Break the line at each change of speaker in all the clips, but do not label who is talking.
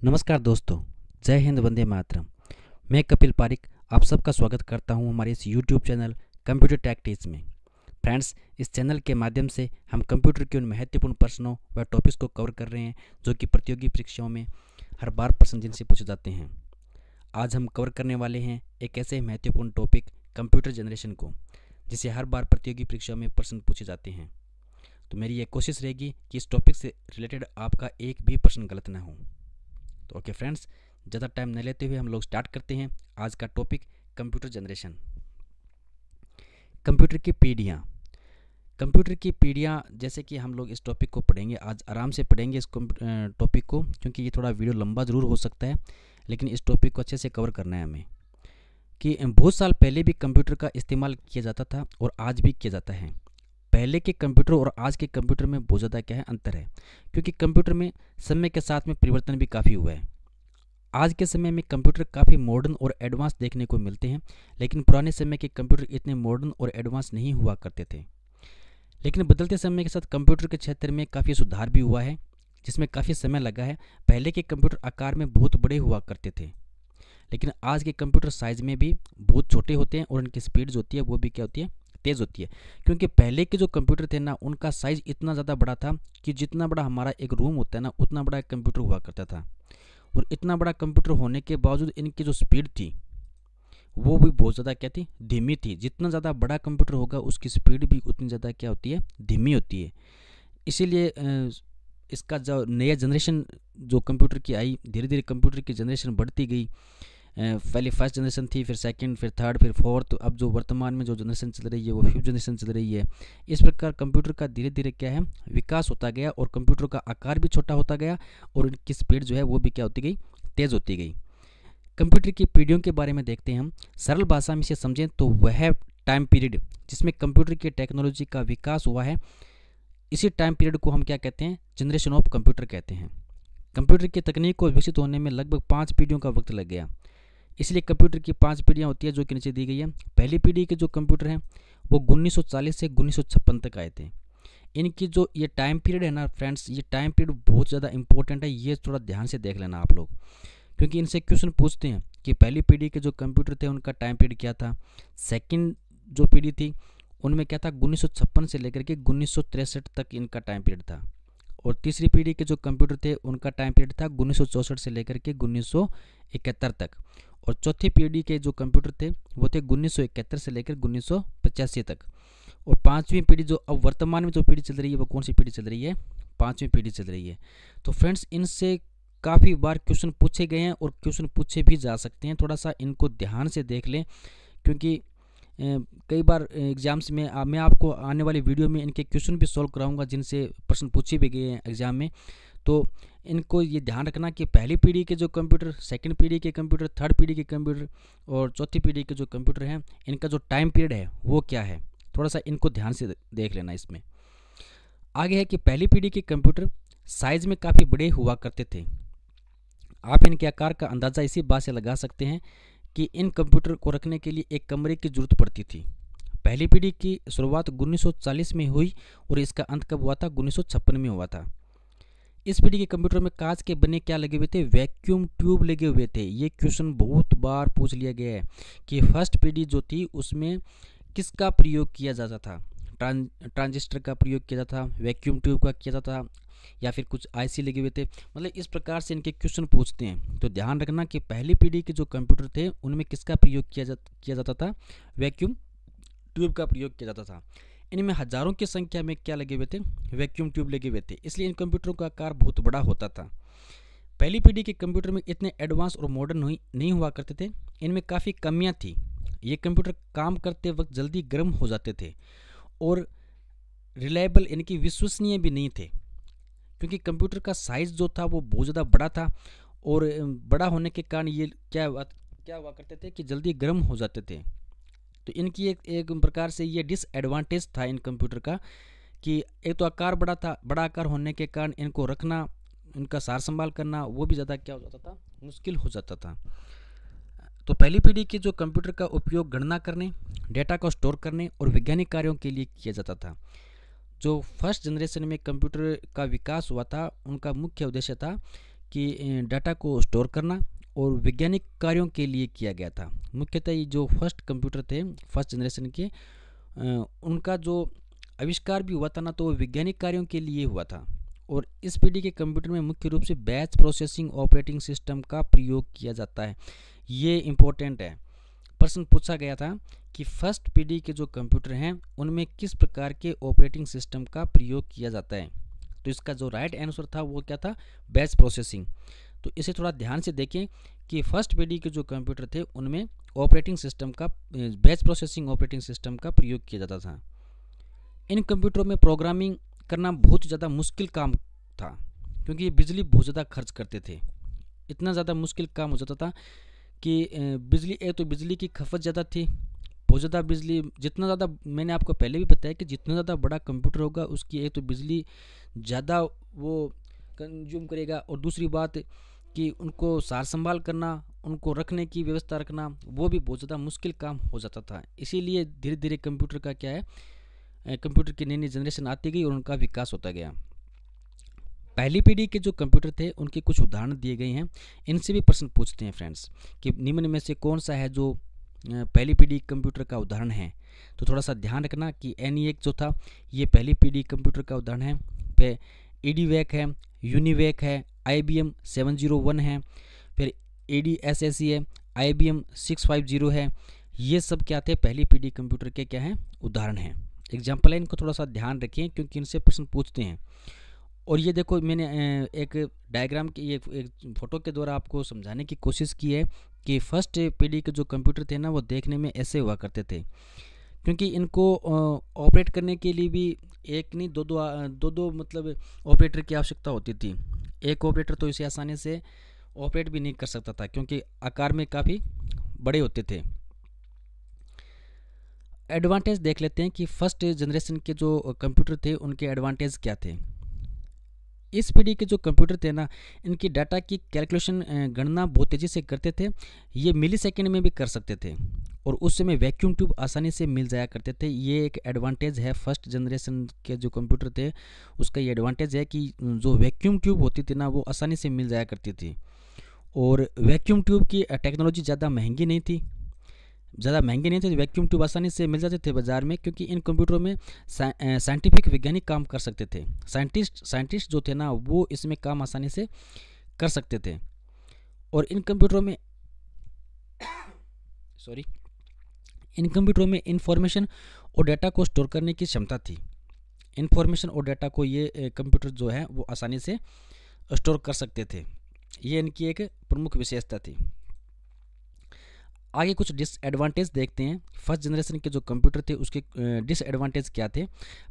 नमस्कार दोस्तों, जय हिंद, वंदे मातरम। मैं कपिल पारिक आप सबका स्वागत करता हूं हमारे इस YouTube channel computer tech teach में। फ्रेंड्स, इस चैनल के माध्यम से हम कंप्यूटर के उन महत्वपूर्ण प्रश्नों व टॉपिक्स को कवर कर रहे हैं जो कि प्रतियोगी परीक्षाओं में हर बार प्रश्न जिनसे पूछे जाते हैं। आज हम कवर करने वाले हैं एक ऐसे महत्वपूर्ण टॉपिक कंप्यूटर जनरेशन को, जिसे हर बार प्रतियोगी परीक्षाओं में प्रश्न पूछे जाते हैं। तो मेरी ये कोशिश रहेगी कि इस टॉपिक से रिलेटेड आपका एक भी प्रश्न गलत ना हो। तो ओके फ्रेंड्स, ज़्यादा टाइम न लेते हुए हम लोग स्टार्ट करते हैं आज का टॉपिक कंप्यूटर जनरेशन। कंप्यूटर की पीढ़ियाँ। कंप्यूटर की पीढ़ियाँ जैसे कि हम लोग इस टॉपिक को पढ़ेंगे, आज आराम से पढ़ेंगे इस टॉपिक को, क्योंकि ये थोड़ा वीडियो लंबा ज़रूर हो सकता है, लेकिन इस टॉपिक को अच्छे से कवर करना है हमें। कि बहुत साल पहले भी कंप्यूटर का इस्तेमाल किया जाता था और आज भी किया जाता है। पहले के कंप्यूटर और आज के कंप्यूटर में बहुत ज़्यादा क्या है अंतर है, क्योंकि कंप्यूटर में समय के साथ में परिवर्तन भी काफ़ी हुआ है। आज के समय में कंप्यूटर काफ़ी मॉडर्न और एडवांस देखने को मिलते हैं, लेकिन पुराने समय के कंप्यूटर इतने मॉडर्न और एडवांस नहीं हुआ करते थे। लेकिन बदलते समय के साथ कंप्यूटर के क्षेत्र में काफ़ी सुधार भी हुआ है, जिसमें काफ़ी समय लगा है। पहले के कंप्यूटर आकार में बहुत बड़े हुआ करते थे, लेकिन आज के कंप्यूटर साइज़ में भी बहुत छोटे होते हैं और उनकी स्पीड जो होती है वो भी क्या होती है, तेज़ होती है। क्योंकि पहले के जो कंप्यूटर थे ना, उनका साइज़ इतना ज़्यादा बड़ा था कि जितना बड़ा हमारा एक रूम होता है ना, उतना बड़ा एक कंप्यूटर हुआ करता था। और इतना बड़ा कंप्यूटर होने के बावजूद इनकी जो स्पीड थी वो भी बहुत ज़्यादा क्या थी, धीमी थी। जितना ज़्यादा बड़ा कंप्यूटर होगा उसकी स्पीड भी उतनी ज़्यादा क्या होती है, धीमी होती है। इसीलिए इसका जो नया जनरेशन जो कंप्यूटर की आई, धीरे धीरे कंप्यूटर की जनरेशन बढ़ती गई। पहले फर्स्ट जनरेशन थी, फिर सेकंड, फिर थर्ड, फिर फोर्थ। अब जो वर्तमान में जो जनरेशन चल रही है वो फिफ्थ जनरेशन चल रही है। इस प्रकार कंप्यूटर का धीरे धीरे क्या है, विकास होता गया और कंप्यूटर का आकार भी छोटा होता गया और इनकी स्पीड जो है वो भी क्या होती गई, तेज़ होती गई। कंप्यूटर की पीढ़ियों के बारे में देखते हैं हम। सरल भाषा में इसे समझें तो वह टाइम पीरियड जिसमें कंप्यूटर की टेक्नोलॉजी का विकास हुआ है, इसी टाइम पीरियड को हम क्या कहते हैं, जनरेशन ऑफ कंप्यूटर कहते हैं। कंप्यूटर की तकनीक को विकसित होने में लगभग 5 पीढ़ियों का वक्त लग गया। इसलिए कंप्यूटर की 5 पीढ़ियाँ होती है जो कि नीचे दी गई है। पहली पीढ़ी के जो कंप्यूटर हैं वो 1940 से 1956 तक आए थे। इनकी जो ये टाइम पीरियड है ना फ्रेंड्स, ये टाइम पीरियड बहुत ज़्यादा इंपॉर्टेंट है। ये थोड़ा ध्यान से देख लेना आप लोग, क्योंकि इनसे क्वेश्चन पूछते हैं कि पहली पीढ़ी के जो कंप्यूटर थे उनका टाइम पीरियड क्या था। सेकंड जो पीढ़ी थी उनमें क्या था, 1956 से लेकर के 1963 तक इनका टाइम पीरियड था। और तीसरी पीढ़ी के जो कंप्यूटर थे उनका टाइम पीरियड था 1964 से लेकर के 1971 तक। और चौथी पीढ़ी के जो कंप्यूटर थे वो थे 1971 से लेकर 1985 तक। और पांचवी पीढ़ी जो अब वर्तमान में जो पीढ़ी चल रही है वो कौन सी पीढ़ी चल रही है, पांचवी पीढ़ी चल रही है। तो फ्रेंड्स, इनसे काफ़ी बार क्वेश्चन पूछे गए हैं और क्वेश्चन पूछे भी जा सकते हैं। थोड़ा सा इनको ध्यान से देख लें, क्योंकि कई बार एग्जाम्स में मैं आपको आने वाली वीडियो में इनके क्वेश्चन भी सॉल्व कराऊंगा जिनसे प्रश्न पूछे भी गए हैं एग्जाम में। तो इनको ये ध्यान रखना कि पहली पीढ़ी के जो कंप्यूटर, सेकंड पीढ़ी के कंप्यूटर, थर्ड पीढ़ी के कंप्यूटर और चौथी पीढ़ी के जो कंप्यूटर हैं, इनका जो टाइम पीरियड है वो क्या है, थोड़ा सा इनको ध्यान से देख लेना। इसमें आगे है कि पहली पीढ़ी के कंप्यूटर साइज़ में काफ़ी बड़े हुआ करते थे। आप इनके आकार का अंदाज़ा इसी बात से लगा सकते हैं कि इन कंप्यूटर को रखने के लिए एक कमरे की ज़रूरत पड़ती थी। पहली पीढ़ी की शुरुआत 1940 में हुई और इसका अंत कब हुआ था, 1956 में हुआ था। इस पीढ़ी के कंप्यूटर में कांच के बने क्या लगे हुए थे, वैक्यूम ट्यूब लगे हुए थे। ये क्वेश्चन बहुत बार पूछ लिया गया है कि फर्स्ट पीढ़ी जो थी उसमें किसका प्रयोग किया जाता था। ट्रांजिस्टर का प्रयोग किया जाता था, वैक्यूम ट्यूब का किया जाता था, या फिर कुछ आईसी लगे हुए थे। मतलब इस प्रकार से इनके क्वेश्चन पूछते हैं। तो ध्यान रखना कि पहली पीढ़ी के जो कंप्यूटर थे उनमें किसका प्रयोग किया जाता था, वैक्यूम ट्यूब का प्रयोग किया जाता था। इनमें हजारों की संख्या में क्या लगे हुए थे, वैक्यूम ट्यूब लगे हुए थे। इसलिए इन कंप्यूटरों का आकार बहुत बड़ा होता था। पहली पीढ़ी के कंप्यूटर में इतने एडवांस और मॉडर्न नहीं हुआ करते थे। इनमें काफ़ी कमियां थी। ये कंप्यूटर काम करते वक्त जल्दी गर्म हो जाते थे और रिलायबल, इनकी विश्वसनीय भी नहीं थे, क्योंकि कंप्यूटर का साइज़ जो था वो बहुत ज़्यादा बड़ा था। और बड़ा होने के कारण ये क्या हुआ करते थे कि जल्दी गर्म हो जाते थे। तो इनकी एक प्रकार से ये डिसएडवांटेज था इन कंप्यूटर का, कि एक तो आकार बड़ा था, बड़ा आकार होने के कारण इनको रखना, इनका सार संभाल करना वो भी ज़्यादा क्या हो जाता था, मुश्किल हो जाता था। तो पहली पीढ़ी के जो कंप्यूटर का उपयोग गणना करने, डेटा को स्टोर करने और वैज्ञानिक कार्यों के लिए किया जाता था। जो फर्स्ट जनरेशन में कंप्यूटर का विकास हुआ था उनका मुख्य उद्देश्य था कि डाटा को स्टोर करना और वैज्ञानिक कार्यों के लिए किया गया था। मुख्यतः ये जो फर्स्ट कंप्यूटर थे फर्स्ट जनरेशन के, उनका जो आविष्कार भी हुआ था ना, तो वो वैज्ञानिक कार्यों के लिए हुआ था। और इस पीढ़ी के कंप्यूटर में मुख्य रूप से बैच प्रोसेसिंग ऑपरेटिंग सिस्टम का प्रयोग किया जाता है। ये इम्पोर्टेंट है, प्रश्न पूछा गया था कि फर्स्ट पीढ़ी के जो कंप्यूटर हैं उनमें किस प्रकार के ऑपरेटिंग सिस्टम का प्रयोग किया जाता है। तो इसका जो राइट आंसर था वो क्या था, बैच प्रोसेसिंग। तो इसे थोड़ा ध्यान से देखें कि फर्स्ट पीढ़ी के जो कंप्यूटर थे उनमें ऑपरेटिंग सिस्टम का, बैच प्रोसेसिंग ऑपरेटिंग सिस्टम का प्रयोग किया जाता था। इन कंप्यूटरों में प्रोग्रामिंग करना बहुत ज़्यादा मुश्किल काम था, क्योंकि ये बिजली बहुत ज़्यादा खर्च करते थे। इतना ज़्यादा मुश्किल काम हो जाता था कि बिजली, एक तो बिजली की खपत ज़्यादा थी, बहुत ज़्यादा बिजली, जितना ज़्यादा, मैंने आपको पहले भी बताया कि जितना ज़्यादा बड़ा कंप्यूटर होगा उसकी एक तो बिजली ज़्यादा वो कंज्यूम करेगा, और दूसरी बात कि उनको सार संभाल करना, उनको रखने की व्यवस्था रखना, वो भी बहुत ज़्यादा मुश्किल काम हो जाता था। इसीलिए धीरे धीरे कंप्यूटर का क्या है, कंप्यूटर की नई नई जनरेशन आती गई और उनका विकास होता गया। पहली पीढ़ी के जो कंप्यूटर थे उनके कुछ उदाहरण दिए गए हैं, इनसे भी प्रश्न पूछते हैं फ्रेंड्स कि निम्न में से कौन सा है जो पहली पीढ़ी कंप्यूटर का उदाहरण है। तो थोड़ा सा ध्यान रखना कि ENIAC जो था ये पहली पीढ़ी कंप्यूटर का उदाहरण है। फिर EDVAC है, UNIVAC है, IBM 701 है, फिर ADSSE है, IBM 650 है। ये सब क्या थे, पहली पीढ़ी कंप्यूटर के क्या हैं, उदाहरण हैं। एग्जाम्पल है, इनको थोड़ा सा ध्यान रखें क्योंकि इनसे प्रश्न पूछते हैं। और ये देखो, मैंने एक डायग्राम की एक फोटो के द्वारा आपको समझाने की कोशिश की है कि फर्स्ट पीढ़ी के जो कंप्यूटर थे ना वो देखने में ऐसे हुआ करते थे, क्योंकि इनको ऑपरेट करने के लिए भी एक नहीं दो मतलब ऑपरेटर की आवश्यकता होती थी। एक ऑपरेटर तो इसे आसानी से ऑपरेट भी नहीं कर सकता था, क्योंकि आकार में काफ़ी बड़े होते थे। एडवांटेज देख लेते हैं कि फर्स्ट जनरेशन के जो कंप्यूटर थे उनके एडवांटेज क्या थे। इस पीढ़ी के जो कंप्यूटर थे ना, इनकी डाटा की कैलकुलेशन, गणना बहुत तेज़ी से करते थे। ये मिली सेकेंड में भी कर सकते थे, और उस समय वैक्यूम ट्यूब आसानी से मिल जाया करते थे। ये एक एडवांटेज है फर्स्ट जनरेशन के जो कंप्यूटर थे उसका। ये एडवांटेज है कि जो वैक्यूम ट्यूब होती थी ना वो आसानी से मिल जाया करती थी, और वैक्यूम ट्यूब की टेक्नोलॉजी ज़्यादा महंगी नहीं थी, वैक्यूम ट्यूब आसानी से मिल जाते थे बाज़ार में, क्योंकि इन कंप्यूटरों में साइंटिफिक वैज्ञानिक काम कर सकते थे। साइंटिस्ट जो थे ना वो इसमें काम आसानी से कर सकते थे। और इन कंप्यूटरों में इंफॉर्मेशन और डाटा को स्टोर करने की क्षमता थी। इंफॉर्मेशन और डाटा को ये कंप्यूटर जो है वो आसानी से स्टोर कर सकते थे। ये इनकी एक प्रमुख विशेषता थी। आगे कुछ डिसएडवांटेज देखते हैं। फर्स्ट जनरेशन के जो कंप्यूटर थे उसके डिसएडवांटेज क्या थे।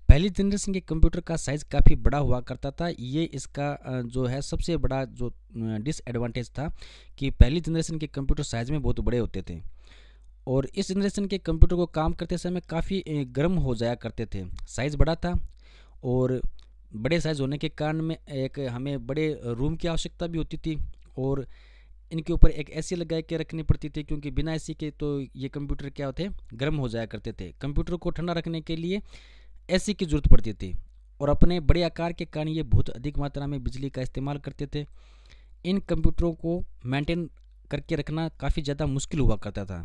पहली जनरेशन के कंप्यूटर का साइज़ काफ़ी बड़ा हुआ करता था। ये इसका जो है सबसे बड़ा जो डिसएडवांटेज था कि पहली जनरेशन के कंप्यूटर साइज़ में बहुत बड़े होते थे, और इस जनरेशन के कंप्यूटर को काम करते समय काफ़ी गर्म हो जाया करते थे। साइज़ बड़ा था, और बड़े साइज़ होने के कारण में एक हमें बड़े रूम की आवश्यकता भी होती थी, और इनके ऊपर एक एसी लगा के रखनी पड़ती थी, क्योंकि बिना एसी के तो ये कंप्यूटर क्या होते, गर्म हो जाया करते थे। कंप्यूटर को ठंडा रखने के लिए एसी की ज़रूरत पड़ती थी, और अपने बड़े आकार के कारण ये बहुत अधिक मात्रा में बिजली का इस्तेमाल करते थे। इन कंप्यूटरों को मेंटेन करके रखना काफ़ी ज़्यादा मुश्किल हुआ करता था।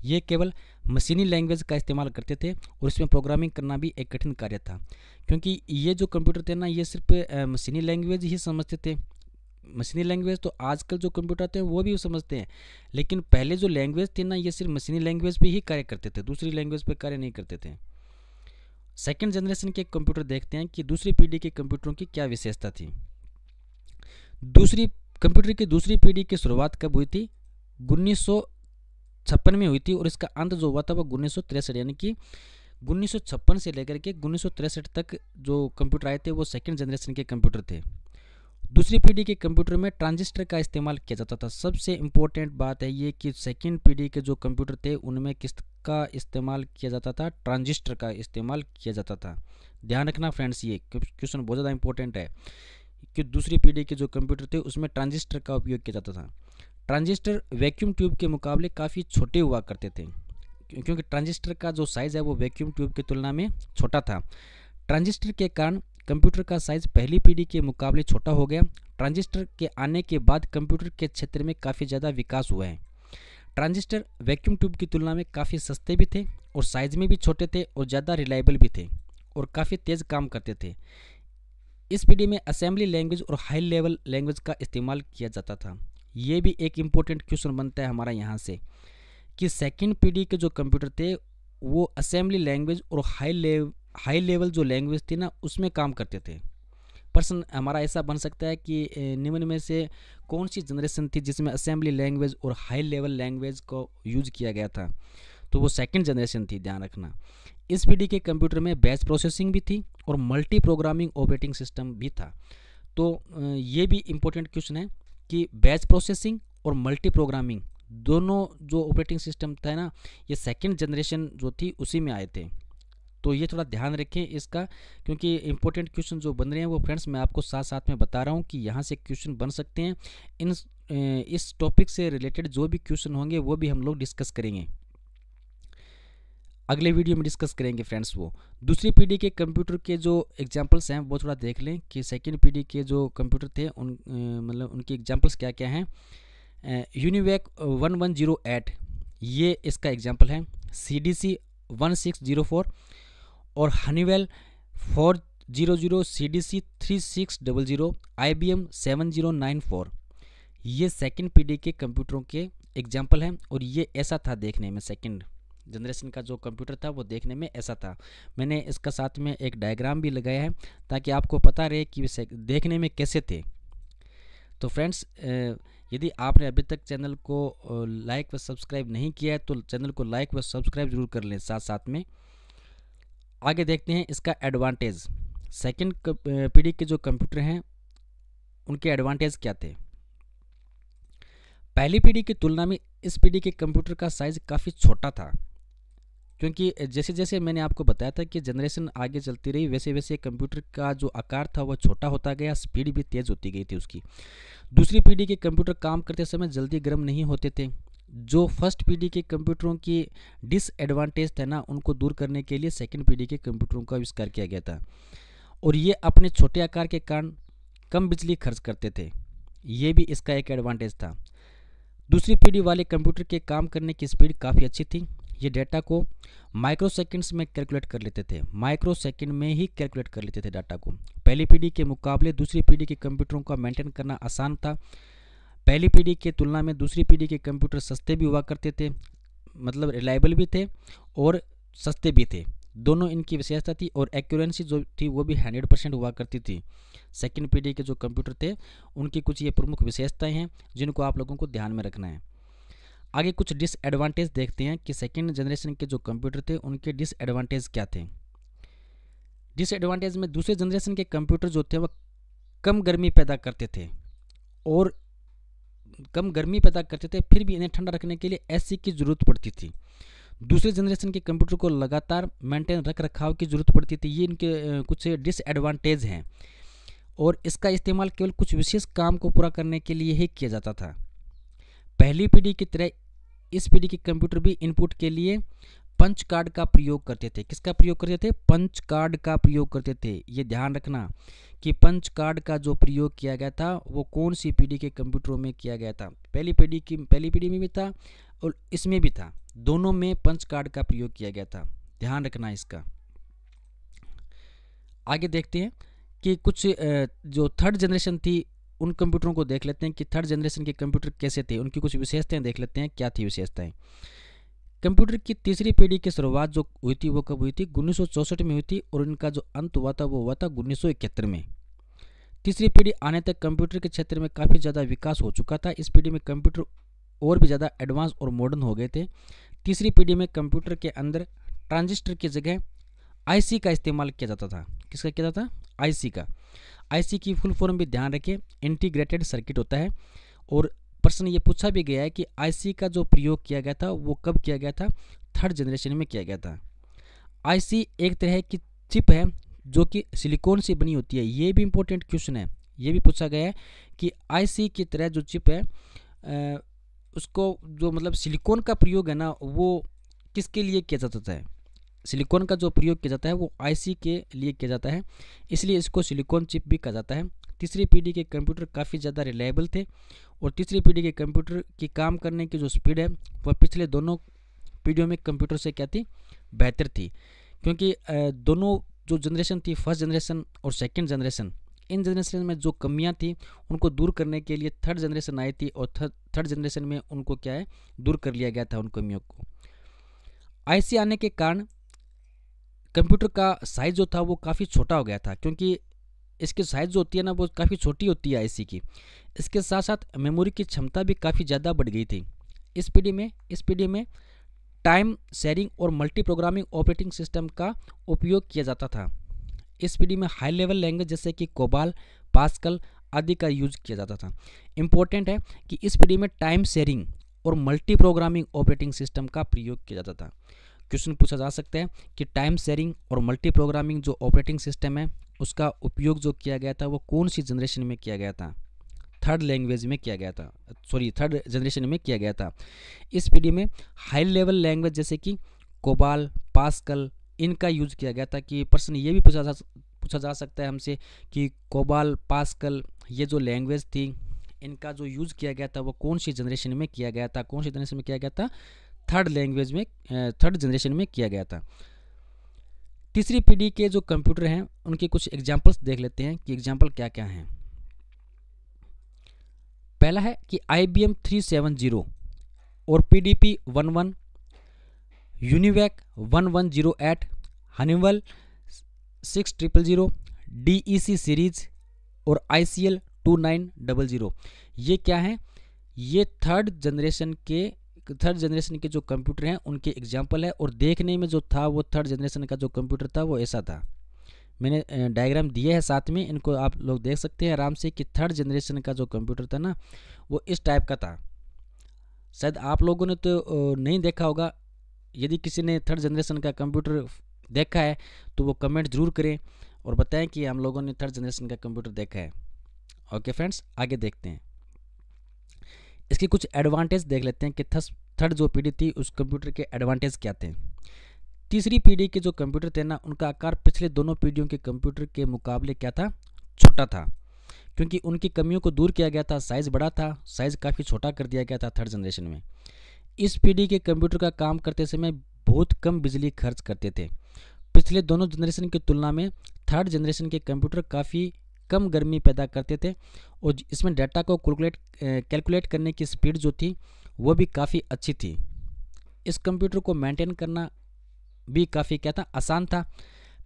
ये केवल मशीनी लैंग्वेज का इस्तेमाल करते थे, और इसमें प्रोग्रामिंग करना भी एक कठिन कार्य था, क्योंकि ये जो कंप्यूटर थे ना ये सिर्फ मशीनी लैंग्वेज ही समझते थे। मशीनी लैंग्वेज तो आजकल जो कंप्यूटर थे वो भी समझते हैं, लेकिन पहले जो लैंग्वेज थी ना ये सिर्फ मशीनी लैंग्वेज पे ही कार्य करते थे, दूसरी लैंग्वेज पे कार्य नहीं करते थे। सेकंड जनरेशन के कंप्यूटर देखते हैं कि दूसरी पीढ़ी के कंप्यूटरों की क्या विशेषता थी। कंप्यूटर की दूसरी पीढ़ी की शुरुआत कब हुई थी? 1956 में हुई थी, और इसका अंत जो हुआ था वो 1963, यानी कि 1956 से लेकर के 1963 तक जो कंप्यूटर आए थे वो सेकंड जनरेशन के कंप्यूटर थे। दूसरी पीढ़ी के कंप्यूटर में ट्रांजिस्टर का इस्तेमाल किया जाता था। सबसे इम्पोर्टेंट बात है ये कि सेकंड पीढ़ी के जो कंप्यूटर थे उनमें किसका इस्तेमाल किया जाता था? ट्रांजिस्टर का इस्तेमाल किया जाता था। ध्यान रखना फ्रेंड्स, ये क्वेश्चन बहुत ज़्यादा इंपॉर्टेंट है कि दूसरी पीढ़ी के जो कंप्यूटर थे उसमें ट्रांजिस्टर का उपयोग किया जाता था। ट्रांजिस्टर वैक्यूम ट्यूब के मुकाबले काफ़ी छोटे हुआ करते थे, क्योंकि ट्रांजिस्टर का जो साइज़ है वो वैक्यूम ट्यूब की तुलना में छोटा था। ट्रांजिस्टर के कारण कंप्यूटर का साइज़ पहली पीढ़ी के मुकाबले छोटा हो गया। ट्रांजिस्टर के आने के बाद कंप्यूटर के क्षेत्र में काफ़ी ज़्यादा विकास हुआ है। ट्रांजिस्टर वैक्यूम ट्यूब की तुलना में काफ़ी सस्ते भी थे और साइज़ में भी छोटे थे और ज़्यादा रिलायबल भी थे और काफ़ी तेज़ काम करते थे। इस पीढ़ी में असेंबली लैंग्वेज और हाई लेवल लैंग्वेज का इस्तेमाल किया जाता था। ये भी एक इम्पोर्टेंट क्वेश्चन बनता है हमारा यहाँ से कि सेकंड पीढ़ी के जो कंप्यूटर थे वो असेंबली लैंग्वेज और हाई लेवल जो लैंग्वेज थी ना उसमें काम करते थे। प्रश्न हमारा ऐसा बन सकता है कि निम्न में से कौन सी जनरेशन थी जिसमें असेंबली लैंग्वेज और हाई लेवल लैंग्वेज को यूज किया गया था? तो वो सेकंड जनरेशन थी, ध्यान रखना। इस पीढ़ी के कंप्यूटर में बैच प्रोसेसिंग भी थी और मल्टी प्रोग्रामिंग ऑपरेटिंग सिस्टम भी था। तो ये भी इम्पोर्टेंट क्वेश्चन है कि बैच प्रोसेसिंग और मल्टी प्रोग्रामिंग दोनों जो ऑपरेटिंग सिस्टम था ना, ये सेकंड जनरेशन जो थी उसी में आए थे। तो ये थोड़ा ध्यान रखें इसका, क्योंकि इंपॉर्टेंट क्वेश्चन जो बन रहे हैं वो फ्रेंड्स मैं आपको साथ साथ में बता रहा हूँ कि यहाँ से क्वेश्चन बन सकते हैं। इस टॉपिक से रिलेटेड जो भी क्वेश्चन होंगे वो भी हम लोग डिस्कस करेंगे, अगले वीडियो में डिस्कस करेंगे फ्रेंड्स। वो दूसरी पीढ़ी के कंप्यूटर के जो एग्जांपल्स हैं वो थोड़ा देख लें कि सेकंड पीढ़ी के जो कंप्यूटर थे उन मतलब उनके एग्जांपल्स क्या क्या हैं। यूनिवैक 1108 ये इसका एग्जांपल है, CDC 1604 और हनीवेल 400 CDC 3600, IBM 7094 ये सेकंड पीढ़ी के कंप्यूटरों के एग्जांपल हैं। और ये ऐसा था देखने में, सेकंड जनरेशन का जो कंप्यूटर था वो देखने में ऐसा था। मैंने इसका साथ में एक डायग्राम भी लगाया है ताकि आपको पता रहे कि देखने में कैसे थे। तो फ्रेंड्स यदि आपने अभी तक चैनल को लाइक व सब्सक्राइब नहीं किया है तो चैनल को लाइक व सब्सक्राइब जरूर कर लें साथ साथ में। आगे देखते हैं इसका एडवांटेज। सेकंड पीढ़ी के जो कंप्यूटर हैं उनके एडवांटेज क्या थे। पहली पीढ़ी की तुलना में इस पीढ़ी के कंप्यूटर का साइज़ काफ़ी छोटा था, क्योंकि जैसे जैसे मैंने आपको बताया था कि जनरेशन आगे चलती रही वैसे वैसे कंप्यूटर का जो आकार था वो छोटा होता गया, स्पीड भी तेज़ होती गई थी उसकी। दूसरी पीढ़ी के कंप्यूटर काम करते समय जल्दी गर्म नहीं होते थे। जो फर्स्ट पीढ़ी के कंप्यूटरों की डिसएडवांटेज थे ना उनको दूर करने के लिए सेकंड पीढ़ी के कंप्यूटरों का आविष्कार किया गया था और ये अपने छोटे आकार के कारण कम बिजली खर्च करते थे। ये भी इसका एक एडवांटेज था। दूसरी पीढ़ी वाले कंप्यूटर के काम करने की स्पीड काफ़ी अच्छी थी। ये डेटा को माइक्रो सेकेंड्स में कैलकुलेट कर लेते थे, माइक्रो सेकेंड में ही कैलकुलेट कर लेते थे डाटा को। पहली पीढ़ी के मुकाबले दूसरी पीढ़ी के कंप्यूटरों का मेंटेन करना आसान था। पहली पीढ़ी की तुलना में दूसरी पीढ़ी के कंप्यूटर सस्ते भी हुआ करते थे, मतलब रिलायबल भी थे और सस्ते भी थे। दोनों इनकी विशेषता थी और एक्यूरेंसी जो थी वो भी 100% हुआ करती थी। सेकंड पीढ़ी के जो कंप्यूटर थे उनकी कुछ ये प्रमुख विशेषताएं हैं जिनको आप लोगों को ध्यान में रखना है। आगे कुछ डिसएडवांटेज देखते हैं कि सेकंड जनरेशन के जो कंप्यूटर थे उनके डिसएडवांटेज क्या थे। डिसएडवांटेज में दूसरे जनरेशन के कंप्यूटर जो थे वह कम गर्मी पैदा करते थे और फिर भी इन्हें ठंडा रखने के लिए एसी की ज़रूरत पड़ती थी। दूसरे जनरेशन के कंप्यूटर को लगातार मेंटेन रख रखाव की ज़रूरत पड़ती थी। ये इनके कुछ डिसएडवांटेज हैं और इसका इस्तेमाल केवल कुछ विशेष काम को पूरा करने के लिए ही किया जाता था। पहली पीढ़ी की तरह इस पीढ़ी के कंप्यूटर भी इनपुट के लिए पंच कार्ड का प्रयोग करते थे। किसका प्रयोग करते थे? पंच कार्ड का प्रयोग करते थे। ये ध्यान रखना कि पंच कार्ड का जो प्रयोग किया गया था वो कौन सी पीढ़ी के कंप्यूटरों में किया गया था। पहली पीढ़ी में भी था और इसमें भी था, दोनों में पंच कार्ड का प्रयोग किया गया था, ध्यान रखना इसका। आगे देखते हैं कि कुछ जो थर्ड जनरेशन थी उन कंप्यूटरों को देख लेते हैं कि थर्ड जनरेशन के कंप्यूटर कैसे थे, उनकी कुछ विशेषताएं देख लेते हैं क्या थी विशेषताएं। कंप्यूटर की तीसरी पीढ़ी की शुरुआत जो हुई थी वो कब हुई थी? 1964 में हुई थी और इनका जो अंत हुआ था वो हुआ था 1971 में। तीसरी पीढ़ी आने तक कंप्यूटर के क्षेत्र में काफ़ी ज़्यादा विकास हो चुका था। इस पीढ़ी में कंप्यूटर और भी ज़्यादा एडवांस और मॉडर्न हो गए थे। तीसरी पीढ़ी में कंप्यूटर के अंदर ट्रांजिस्टर की जगह आईसी का इस्तेमाल किया जाता था। किसका किया जाता था? आईसी का। आईसी की फुल फॉर्म भी ध्यान रखें, इंटीग्रेटेड सर्किट होता है। और प्रश्न ये पूछा भी गया है कि आईसी का जो प्रयोग किया गया था वो कब किया गया था? थर्ड जनरेशन में किया गया था। आईसी एक तरह की चिप है जो कि सिलिकॉन से बनी होती है। ये भी इंपॉर्टेंट क्वेश्चन है, ये भी पूछा गया है कि आईसी की तरह जो चिप है उसको जो मतलब सिलिकॉन का प्रयोग है ना वो किसके लिए किया जाता है? सिलिकॉन का जो प्रयोग किया जाता है वो आईसी के लिए किया जाता है, इसलिए इसको सिलिकॉन चिप भी कहा जाता है। तीसरी पीढ़ी के कंप्यूटर काफ़ी ज़्यादा रिलायबल थे और तीसरी पीढ़ी के कंप्यूटर की काम करने की जो स्पीड है वह पिछले दोनों पीढ़ियों में कंप्यूटर से क्या थी, बेहतर थी। क्योंकि दोनों जो जनरेशन थी, फर्स्ट जनरेशन और सेकंड जनरेशन, इन जनरेशन में जो कमियां थी उनको दूर करने के लिए थर्ड जनरेशन आई थी और थर्ड जनरेशन में उनको क्या है, दूर कर लिया गया था उन कमियों को। आईसी आने के कारण कंप्यूटर का साइज़ जो था वो काफ़ी छोटा हो गया था, क्योंकि इसकी साइज़ जो होती है ना वो काफ़ी छोटी होती है आईसी की। इसके साथ साथ मेमोरी की क्षमता भी काफ़ी ज़्यादा बढ़ गई थी। इस पीढ़ी में टाइम शेयरिंग और मल्टी प्रोग्रामिंग ऑपरेटिंग सिस्टम का उपयोग किया जाता था। इस पीढ़ी में हाई लेवल लैंग्वेज जैसे कि कोबाल, पास्कल आदि का यूज किया जाता था। इम्पोर्टेंट है कि इस पीढ़ी में टाइम शेयरिंग और मल्टी प्रोग्रामिंग ऑपरेटिंग सिस्टम का प्रयोग किया जाता था। क्वेश्चन पूछा जा सकता है कि टाइम शेयरिंग और मल्टी प्रोग्रामिंग जो ऑपरेटिंग सिस्टम है उसका उपयोग जो किया गया था वो कौन सी जनरेशन में किया गया था? थर्ड जनरेशन में किया गया था। इस पीढ़ी में हाई लेवल लैंग्वेज जैसे कि कोबाल, पास्कल इनका यूज किया गया था। कि प्रश्न ये भी पूछा जा सकता है हमसे कि कोबाल, पास्कल ये जो लैंग्वेज थी इनका जो यूज किया गया था वो कौन सी जनरेशन में किया गया था? कौन सी जनरेशन में किया गया था? थर्ड जनरेशन में किया गया था। तीसरी पीढ़ी के जो कंप्यूटर हैं उनके कुछ एग्जाम्पल्स देख लेते हैं कि एग्जाम्पल क्या क्या हैं। पहला है कि IBM 370 और PDP-11, UNIVAC 1108, Honeywell 6000, DEC series और ICL 2900। ये क्या है? ये थर्ड जनरेशन के जो कंप्यूटर हैं उनके एग्जाम्पल है। और देखने में जो था वो थर्ड जनरेशन का जो कंप्यूटर था वो ऐसा था। मैंने डायग्राम दिए है साथ में, इनको आप लोग देख सकते हैं आराम से कि थर्ड जनरेशन का जो कंप्यूटर था ना वो इस टाइप का था। शायद आप लोगों ने तो नहीं देखा होगा। यदि किसी ने थर्ड जनरेशन का कंप्यूटर देखा है तो वो कमेंट जरूर करें और बताएं कि हम लोगों ने थर्ड जनरेशन का कंप्यूटर देखा है। ओके फ्रेंड्स, आगे देखते हैं। इसके कुछ एडवांटेज देख लेते हैं कि थर्ड जो पीढ़ी थी उस कंप्यूटर के एडवांटेज क्या थे। तीसरी पीढ़ी के जो कंप्यूटर थे ना उनका आकार पिछले दोनों पीढ़ियों के कंप्यूटर के मुकाबले क्या था? छोटा था, क्योंकि उनकी कमियों को दूर किया गया था। साइज़ बड़ा था, साइज़ काफ़ी छोटा कर दिया गया था थर्ड जनरेशन में। इस पीढ़ी के कंप्यूटर का काम करते समय बहुत कम बिजली खर्च करते थे। पिछले दोनों जनरेशन की तुलना में थर्ड जनरेशन के कंप्यूटर काफ़ी कम गर्मी पैदा करते थे और इसमें डाटा को कैलकुलेट करने की स्पीड जो थी वो भी काफ़ी अच्छी थी। इस कंप्यूटर को मेंटेन करना भी काफ़ी क्या था? आसान था।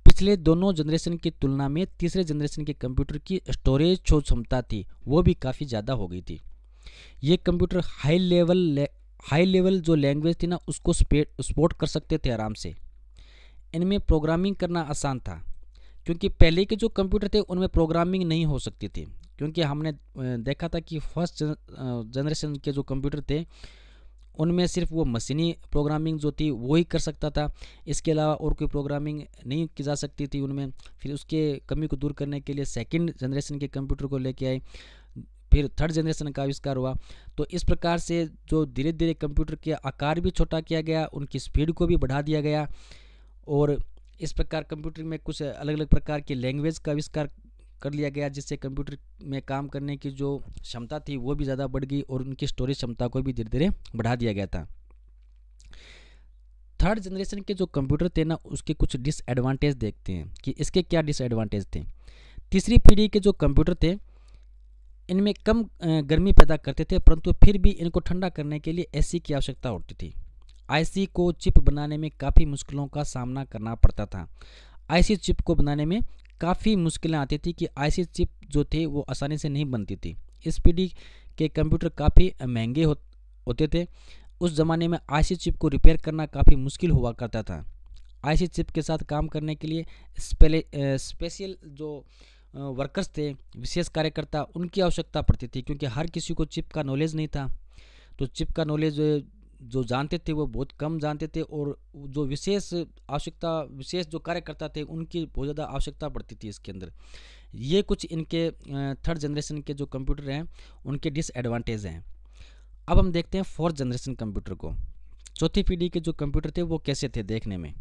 पिछले दोनों जनरेशन की तुलना में तीसरे जनरेशन के कंप्यूटर की स्टोरेज जो क्षमता थी वो भी काफ़ी ज़्यादा हो गई थी। ये कंप्यूटर हाई लेवल जो लैंग्वेज थी ना उसको सपोर्ट कर सकते थे आराम से। इनमें प्रोग्रामिंग करना आसान था, क्योंकि पहले के जो कंप्यूटर थे उनमें प्रोग्रामिंग नहीं हो सकती थी। क्योंकि हमने देखा था कि फर्स्ट जनरेशन के जो कंप्यूटर थे उनमें सिर्फ वो मशीनी प्रोग्रामिंग जो थी वो ही कर सकता था। इसके अलावा और कोई प्रोग्रामिंग नहीं की जा सकती थी उनमें। फिर उसके कमी को दूर करने के लिए सेकंड जनरेशन के कंप्यूटर को लेके आए, फिर थर्ड जनरेशन का आविष्कार हुआ। तो इस प्रकार से जो धीरे धीरे कंप्यूटर के आकार भी छोटा किया गया, उनकी स्पीड को भी बढ़ा दिया गया और इस प्रकार कंप्यूटर में कुछ अलग अलग प्रकार की लैंग्वेज का आविष्कार कर लिया गया, जिससे कंप्यूटर में काम करने की जो क्षमता थी वो भी ज़्यादा बढ़ गई और उनकी स्टोरेज क्षमता को भी धीरे धीरे बढ़ा दिया गया था। थर्ड जनरेशन के जो कंप्यूटर थे ना उसके कुछ डिसएडवांटेज देखते हैं कि इसके क्या डिसएडवांटेज थे। तीसरी पीढ़ी के जो कंप्यूटर थे इनमें कम गर्मी पैदा करते थे, परंतु फिर भी इनको ठंडा करने के लिए एसी की आवश्यकता होती थी। आईसी को चिप बनाने में काफ़ी मुश्किलों का सामना करना पड़ता था। आईसी चिप को बनाने में काफ़ी मुश्किलें आती थी कि आईसी चिप जो थे वो आसानी से नहीं बनती थी। इस पीढ़ी के कंप्यूटर काफ़ी महंगे होते थे। उस ज़माने में आईसी चिप को रिपेयर करना काफ़ी मुश्किल हुआ करता था। आईसी चिप के साथ काम करने के लिए स्पेशल जो वर्कर्स थे, विशेष कार्यकर्ता, उनकी आवश्यकता पड़ती थी, क्योंकि हर किसी को चिप का नॉलेज नहीं था। तो चिप का नॉलेज जो जानते थे वो बहुत कम जानते थे और जो विशेष जो कार्यकर्ता थे उनकी बहुत ज़्यादा आवश्यकता पड़ती थी इसके अंदर। ये कुछ इनके थर्ड जनरेशन के जो कंप्यूटर हैं उनके डिसएडवांटेज हैं। अब हम देखते हैं फोर्थ जनरेशन कंप्यूटर को। चौथी पीढ़ी के जो कंप्यूटर थे वो कैसे थे देखने में।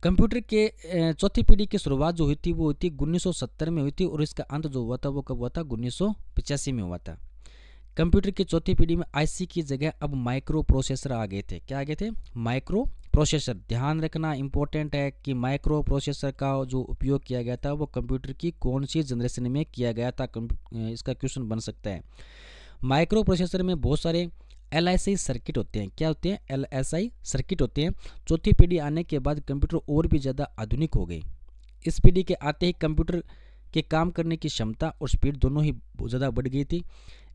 कंप्यूटर के चौथी पीढ़ी की शुरुआत जो हुई थी वो हुई थी 1970 में हुई थी और इसका अंत जो हुआ था वो कब हुआ था, 1985 में हुआ था। कंप्यूटर की चौथी पीढ़ी में आईसी की जगह अब माइक्रो प्रोसेसर आ गए थे। क्या आ गए थे? Micro processor. ध्यान रखना इंपॉर्टेंट है कि माइक्रो प्रोसेसर का जो उपयोग किया गया था वो कंप्यूटर की कौन सी जनरेशन में किया गया था, इसका क्वेश्चन बन सकता है। माइक्रो प्रोसेसर में बहुत सारे एलएसआई सर्किट होते हैं। क्या होते हैं? एलएसआई सर्किट होते हैं। चौथी पीढ़ी आने के बाद कंप्यूटर और भी ज़्यादा आधुनिक हो गए। इस पीढ़ी के आते ही कंप्यूटर के काम करने की क्षमता और स्पीड दोनों ही बहुत ज़्यादा बढ़ गई थी।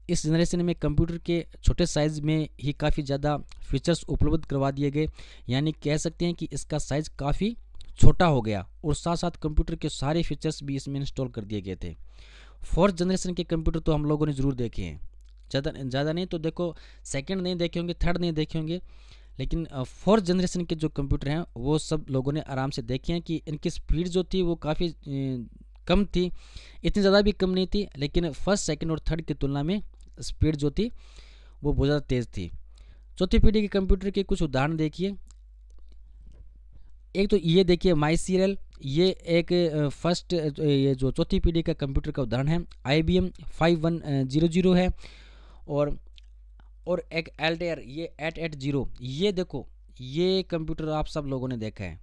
इस जनरेशन में कंप्यूटर के छोटे साइज़ में ही काफ़ी ज़्यादा फीचर्स उपलब्ध करवा दिए गए, यानी कह सकते हैं कि इसका साइज़ काफ़ी छोटा हो गया और साथ साथ कंप्यूटर के सारे फीचर्स भी इसमें इंस्टॉल कर दिए गए थे। फोर्थ जनरेशन के कंप्यूटर तो हम लोगों ने ज़रूर देखे हैं, ज़्यादा नहीं तो देखो, सेकंड नहीं देखे होंगे, थर्ड नहीं देखे होंगे, लेकिन फोर्थ जनरेशन के जो कंप्यूटर हैं वो सब लोगों ने आराम से देखे हैं कि इनकी स्पीड जो थी वो काफ़ी कम थी, इतनी ज़्यादा भी कम नहीं थी, लेकिन फर्स्ट सेकंड और थर्ड की तुलना में स्पीड जो थी वो बहुत ज़्यादा तेज़ थी। चौथी पीढ़ी के कंप्यूटर के कुछ उदाहरण देखिए। एक तो ये देखिए माई सीरियल, ये एक फर्स्ट ये जो चौथी पीढ़ी का कंप्यूटर का उदाहरण है। IBM 5100 है और एक एल्टेयर ये 880। ये देखो, ये कंप्यूटर आप सब लोगों ने देखा है।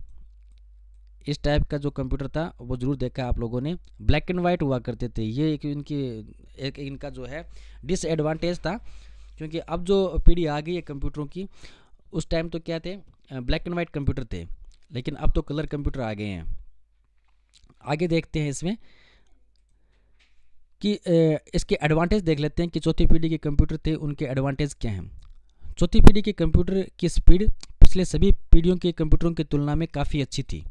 इस टाइप का जो कंप्यूटर था वो ज़रूर देखा है आप लोगों ने। ब्लैक एंड वाइट हुआ करते थे। ये एक इनका जो है डिसएडवांटेज था, क्योंकि अब जो पीढ़ी आ गई है कंप्यूटरों की, उस टाइम तो क्या थे, ब्लैक एंड वाइट कंप्यूटर थे, लेकिन अब तो कलर कंप्यूटर आ गए हैं। आगे देखते हैं इसमें कि इसके एडवांटेज देख लेते हैं कि चौथी पीढ़ी के कंप्यूटर थे उनके एडवांटेज क्या हैं। चौथी पीढ़ी के कंप्यूटर की स्पीड पिछले सभी पीढ़ियों के कंप्यूटरों की तुलना में काफ़ी अच्छी थी।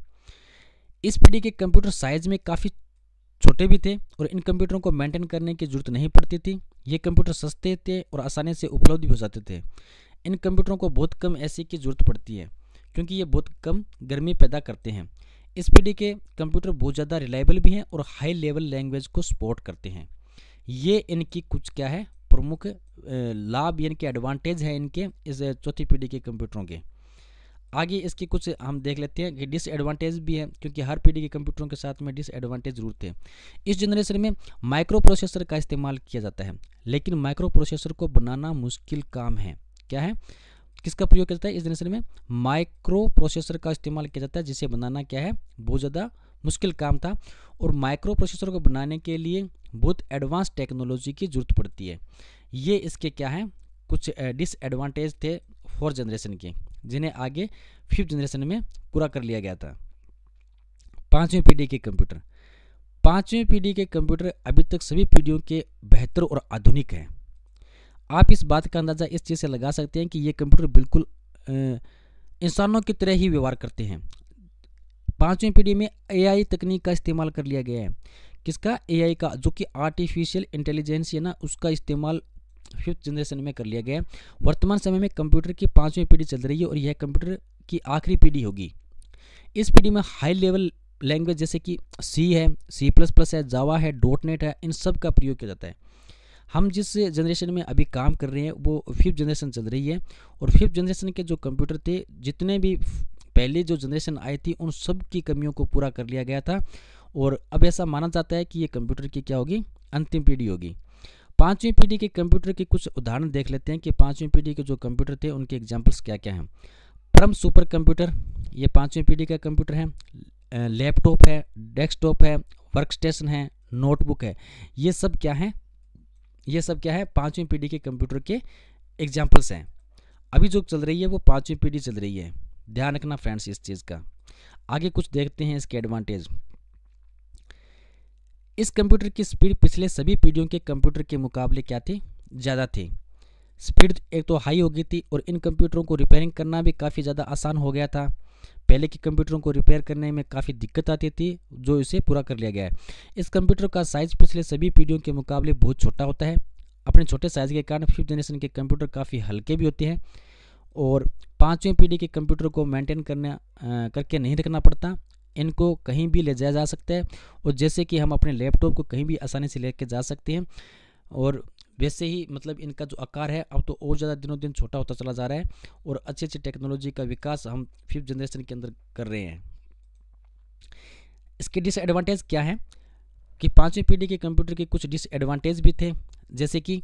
इस पीढ़ी के कंप्यूटर साइज में काफ़ी छोटे भी थे और इन कंप्यूटरों को मेंटेन करने की ज़रूरत नहीं पड़ती थी। ये कंप्यूटर सस्ते थे और आसानी से उपलब्ध भी हो जाते थे। इन कंप्यूटरों को बहुत कम एसी की ज़रूरत पड़ती है, क्योंकि ये बहुत कम गर्मी पैदा करते हैं। इस पीढ़ी के कंप्यूटर बहुत ज़्यादा रिलायबल भी हैं और हाई लेवल लैंग्वेज को सपोर्ट करते हैं। ये इनकी कुछ क्या है, प्रमुख लाभ यानी कि एडवांटेज है इनके इस चौथी पीढ़ी के कंप्यूटरों के। आगे इसके कुछ हम देख लेते हैं कि डिसएडवांटेज भी है, क्योंकि हर पीढ़ी के कंप्यूटरों के साथ में डिसएडवांटेज जरूर थे। इस जनरेशन में माइक्रो प्रोसेसर का इस्तेमाल किया जाता है, लेकिन माइक्रो प्रोसेसर को बनाना मुश्किल काम है। क्या है, किसका प्रयोग किया जाता है इस जनरेशन में? माइक्रो प्रोसेसर का इस्तेमाल किया जाता है, जिसे बनाना क्या है, बहुत ज़्यादा मुश्किल काम था। और माइक्रो प्रोसेसर को बनाने के लिए बहुत एडवांस टेक्नोलॉजी की जरूरत पड़ती है। ये इसके क्या है, कुछ डिसएडवांटेज थे फोर्थ जनरेशन के, जिन्हें आगे फिफ्थ जनरेशन में पूरा कर लिया गया था। पांचवीं पीढ़ी के कंप्यूटर। पांचवीं पीढ़ी के कंप्यूटर अभी तक सभी पीढ़ियों के बेहतर और आधुनिक हैं। आप इस बात का अंदाज़ा इस चीज़ से लगा सकते हैं कि ये कंप्यूटर बिल्कुल इंसानों की तरह ही व्यवहार करते हैं। पांचवीं पीढ़ी में AI तकनीक का इस्तेमाल कर लिया गया है। किसका? AI का, जो कि आर्टिफिशियल इंटेलिजेंस है ना, उसका इस्तेमाल फिफ्थ जनरेशन में कर लिया गया है। वर्तमान समय में कंप्यूटर की पांचवीं पीढ़ी चल रही है और यह कंप्यूटर की आखिरी पीढ़ी होगी। इस पीढ़ी में हाई लेवल लैंग्वेज जैसे कि C है, C++ है, जावा है, .NET है, इन सब का प्रयोग किया जाता है। हम जिस जनरेशन में अभी काम कर रहे हैं वो फिफ्थ जनरेशन चल रही है, और फिफ्थ जनरेशन के जो कंप्यूटर थे, जितने भी पहले जो जनरेशन आई थी, उन सब की कमियों को पूरा कर लिया गया था। और अब ऐसा माना जाता है कि ये कंप्यूटर की क्या होगी, अंतिम पीढ़ी होगी। पांचवीं पीढ़ी के कंप्यूटर के कुछ उदाहरण देख लेते हैं कि पांचवीं पीढ़ी के जो कंप्यूटर थे उनके एग्जाम्पल्स क्या क्या हैं। परम सुपर कंप्यूटर, ये पांचवीं पीढ़ी का कंप्यूटर है। लैपटॉप है, डेस्कटॉप है, वर्कस्टेशन है, नोटबुक है। ये सब क्या है, ये सब क्या है, पांचवीं पीढ़ी के कंप्यूटर के एग्जाम्पल्स हैं। अभी जो चल रही है वो पांचवीं पीढ़ी चल रही है, ध्यान रखना फ्रेंड्स इस चीज़ का। आगे कुछ देखते हैं इसके एडवांटेज। इस कंप्यूटर की स्पीड पिछले सभी पीढ़ियों के कंप्यूटर के मुकाबले क्या थी, ज़्यादा थी। स्पीड एक तो हाई हो गई थी और इन कंप्यूटरों को रिपेयरिंग करना भी काफ़ी ज़्यादा आसान हो गया था। पहले के कंप्यूटरों को रिपेयर करने में काफ़ी दिक्कत आती थी, जो इसे पूरा कर लिया गया है। इस कंप्यूटर का साइज़ पिछले सभी पीढ़ियों के मुकाबले बहुत छोटा होता है। अपने छोटे साइज़ के कारण फिफ्थ जनरेशन के कंप्यूटर काफ़ी हल्के भी होते हैं और पाँचवीं पीढ़ी के कंप्यूटर को मेंटेन करके नहीं रखना पड़ता। इनको कहीं भी ले जाया जा सकता है, और जैसे कि हम अपने लैपटॉप को कहीं भी आसानी से लेके जा सकते हैं। और वैसे ही मतलब इनका जो आकार है अब तो और ज़्यादा दिनों दिन छोटा होता चला जा रहा है, और अच्छी अच्छी टेक्नोलॉजी का विकास हम फिफ्थ जनरेशन के अंदर कर रहे हैं। इसके डिसएडवांटेज क्या है कि 5वीं पीढ़ी के कंप्यूटर के कुछ डिसएडवांटेज भी थे, जैसे कि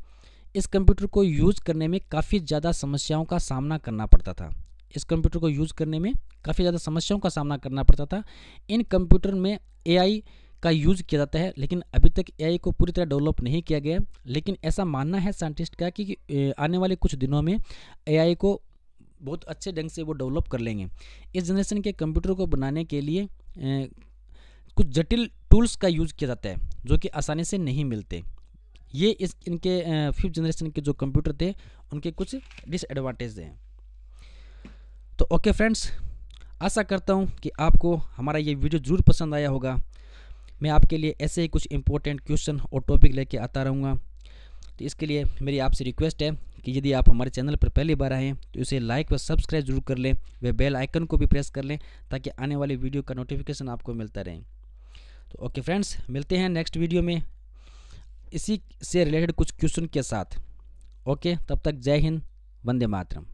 इस कंप्यूटर को यूज़ करने में काफ़ी ज़्यादा समस्याओं का सामना करना पड़ता था। इस कंप्यूटर को यूज़ करने में काफ़ी ज़्यादा समस्याओं का सामना करना पड़ता था। इन कंप्यूटर में एआई का यूज़ किया जाता है, लेकिन अभी तक एआई को पूरी तरह डेवलप नहीं किया गया। लेकिन ऐसा मानना है साइंटिस्ट का कि आने वाले कुछ दिनों में एआई को बहुत अच्छे ढंग से वो डेवलप कर लेंगे। इस जनरेशन के कंप्यूटर को बनाने के लिए कुछ जटिल टूल्स का यूज़ किया जाता है जो कि आसानी से नहीं मिलते। ये इनके 5th जनरेशन के जो कंप्यूटर थे उनके कुछ डिसएडवांटेज हैं। तो ओके फ्रेंड्स, आशा करता हूँ कि आपको हमारा ये वीडियो ज़रूर पसंद आया होगा। मैं आपके लिए ऐसे ही कुछ इंपॉर्टेंट क्वेश्चन और टॉपिक लेके आता रहूँगा। तो इसके लिए मेरी आपसे रिक्वेस्ट है कि यदि आप हमारे चैनल पर पहली बार आए हैं तो इसे लाइक व सब्सक्राइब जरूर कर लें, व बेल आइकन को भी प्रेस कर लें ताकि आने वाली वीडियो का नोटिफिकेशन आपको मिलता रहे। तो ओके फ्रेंड्स, मिलते हैं नेक्स्ट वीडियो में इसी से रिलेटेड कुछ क्वेश्चन के साथ। ओके, तब तक जय हिंद, वंदे मातरम।